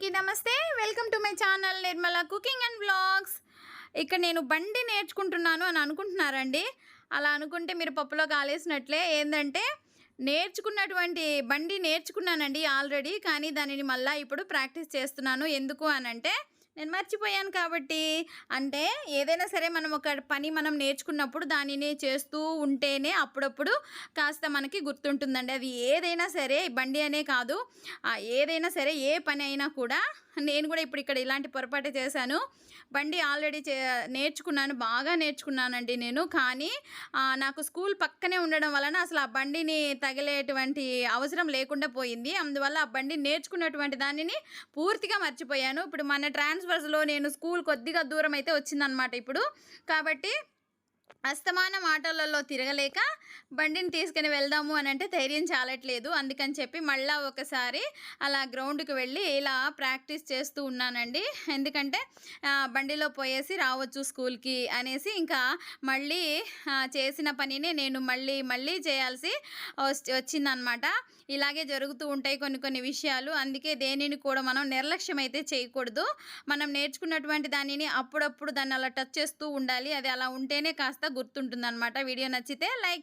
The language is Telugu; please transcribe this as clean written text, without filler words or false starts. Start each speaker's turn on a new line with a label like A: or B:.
A: అందరికీ నమస్తే. Welcome to my channel Nirmala cooking and vlogs. ఇక్కడ నేను బండి నేర్చుకుంటున్నాను అని అనుకుంటున్నారండి. అలా అనుకుంటే మీరు పప్పులో కాలేసినట్లే. ఏందంటే నేర్చుకున్నటువంటి బండి నేర్చుకున్నానండి ఆల్రెడీ. కానీ దానిని మళ్ళీ ఇప్పుడు ప్రాక్టీస్ చేస్తున్నాను. ఎందుకు అనంటే నేను మర్చిపోయాను కాబట్టి. అంటే ఏదైనా సరే మనం ఒక పని మనం నేర్చుకున్నప్పుడు దానిని చేస్తూ ఉంటేనే అప్పుడప్పుడు కాస్త మనకి గుర్తుంటుందండి. అది ఏదైనా సరే, బండి అనే కాదు, ఏదైనా సరే, ఏ పని అయినా కూడా. నేను కూడా ఇప్పుడు ఇక్కడ ఇలాంటి పొరపాటు చేశాను. బండి ఆల్రెడీ నేర్చుకున్నాను, బాగా నేర్చుకున్నానండి నేను. కానీ నాకు స్కూల్ పక్కనే ఉండడం వలన అసలు ఆ బండిని తగిలేటువంటి అవసరం లేకుండా పోయింది. అందువల్ల ఆ బండి నేర్చుకున్నటువంటి దానిని పూర్తిగా మర్చిపోయాను. ఇప్పుడు మన ట్రాన్స్ఫర్స్లో నేను స్కూల్ కొద్దిగా దూరం అయితే వచ్చిందనమాట ఇప్పుడు. కాబట్టి అస్తమానం ఆటోలలో తిరగలేక బండిని తీసుకుని వెళ్దాము అని అంటే ధైర్యం చాలట్లేదు. అందుకని చెప్పి మళ్ళీ ఒకసారి అలా గ్రౌండ్కి వెళ్ళి ఇలా ప్రాక్టీస్ చేస్తూ ఉన్నానండి. ఎందుకంటే బండిలో పోయేసి రావచ్చు స్కూల్కి అనేసి, ఇంకా మళ్ళీ చేసిన పనిని నేను మళ్ళీ చేయాల్సి వచ్చిందనమాట. ఇలాగే జరుగుతూ ఉంటాయి కొన్ని విషయాలు. అందుకే దేనిని కూడా మనం నిర్లక్ష్యం అయితే చేయకూడదు. మనం నేర్చుకున్నటువంటి దానిని అప్పుడప్పుడు దాన్ని అలా టచ్ చేస్తూ ఉండాలి. అది అలా ఉంటేనే కాస్త గుర్తుంటుందన్నమాట. వీడియో నచ్చితే లైక్